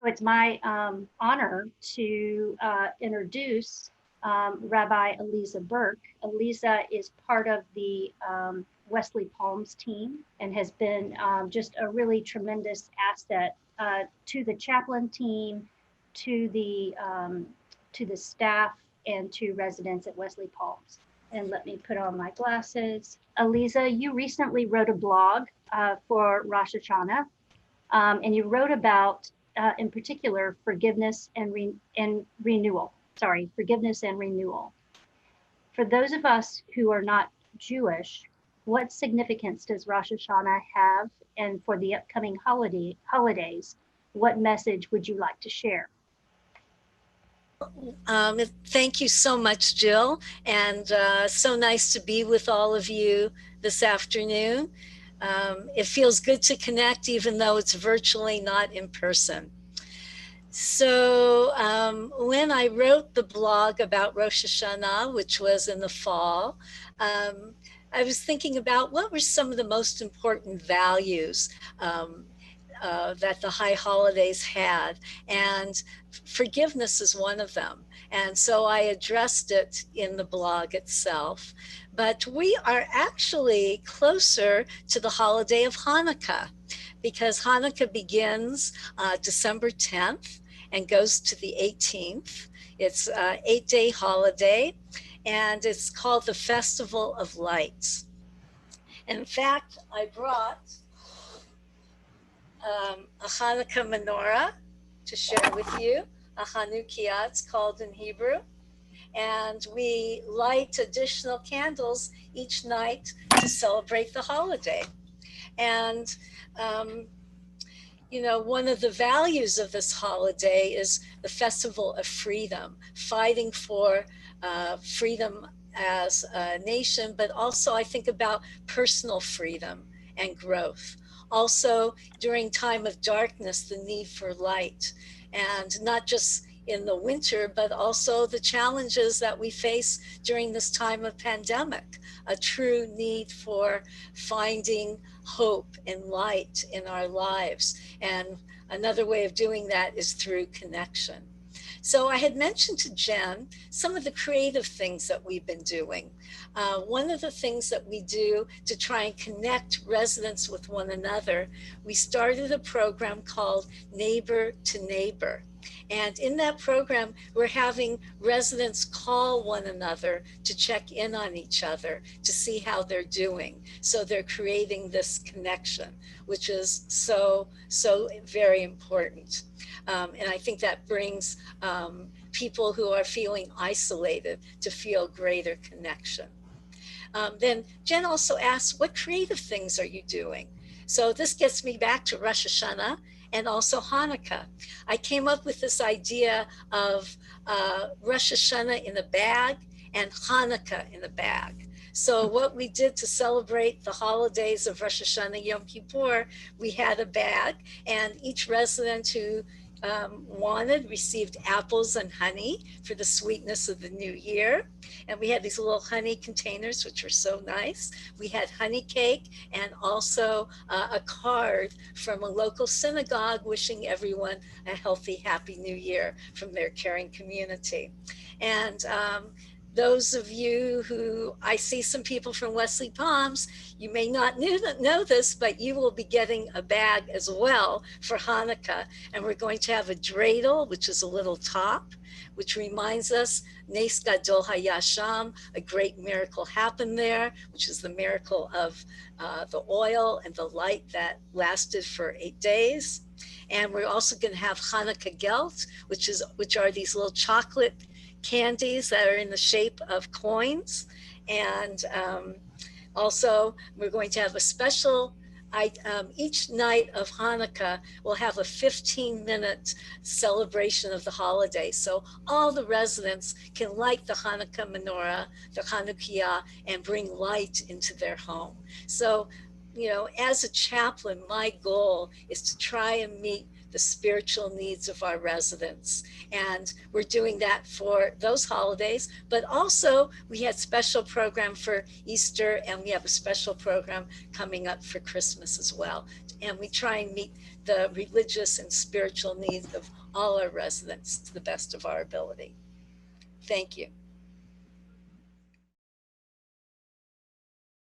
It's my honor to introduce Rabbi Aliza Berk. Aliza is part of the Wesley Palms team and has been just a really tremendous asset to the chaplain team, to the staff, and to residents at Wesley Palms. And let me put on my glasses. Aliza, you recently wrote a blog for Rosh Hashanah, and you wrote about, in particular, forgiveness and renewal. Sorry, forgiveness and renewal. For those of us who are not Jewish, what significance does Rosh Hashanah have? And for the upcoming holidays, what message would you like to share? Thank you so much, Jill, and so nice to be with all of you this afternoon. It feels good to connect, even though it's virtually not in person. So when I wrote the blog about Rosh Hashanah, which was in the fall, I was thinking about what were some of the most important values that the high holidays had, and forgiveness is one of them. And so I addressed it in the blog itself. But we are actually closer to the holiday of Hanukkah, because Hanukkah begins December 10th and goes to the 18th. It's an 8-day holiday, and it's called the Festival of Lights. In fact, I brought a Hanukkah menorah to share with you, a Chanukiah, it's called in Hebrew. And we light additional candles each night to celebrate the holiday. And, you know, one of the values of this holiday is the festival of freedom, fighting for freedom as a nation, but also I think about personal freedom and growth. Also, during time of darkness, the need for light, and not just in the winter, but also the challenges that we face during this time of pandemic, a true need for finding hope and light in our lives. And another way of doing that is through connection. So I had mentioned to Jen some of the creative things that we've been doing. One of the things that we do to try and connect residents with one another, we started a program called Neighbor to Neighbor. And in that program, we're having residents call one another to check in on each other, to see how they're doing. So they're creating this connection, which is so very important. And I think that brings people who are feeling isolated to feel greater connection. Then Jen also asked, what creative things are you doing? So this gets me back to Rosh Hashanah and also Hanukkah. I came up with this idea of Rosh Hashanah in a bag and Hanukkah in a bag. So what we did to celebrate the holidays of Rosh Hashanah, Yom Kippur, we had a bag, and each resident who wanted received apples and honey for the sweetness of the new year. And we had these little honey containers, which were so nice. We had honey cake and also a card from a local synagogue wishing everyone a healthy, happy new year from their caring community. And those of you who, I see some people from Wesley Palms, you may not know this, but you will be getting a bag as well for Hanukkah. And we're going to have a dreidel, which is a little top, which reminds us, Nes Gadol Hayasham, a great miracle happened there, which is the miracle of the oil and the light that lasted for 8 days. And we're also going to have Hanukkah Gelt, which are these little chocolate candies that are in the shape of coins. And also we're going to have a special, each night of Hanukkah will have a 15-minute celebration of the holiday. So all the residents can light the Hanukkah menorah, the Chanukiah, and bring light into their home. So you know, as a chaplain, my goal is to try and meet the spiritual needs of our residents. And we're doing that for those holidays, but also we had special program for Easter, and we have a special program coming up for Christmas as well. And we try and meet the religious and spiritual needs of all our residents to the best of our ability. Thank you.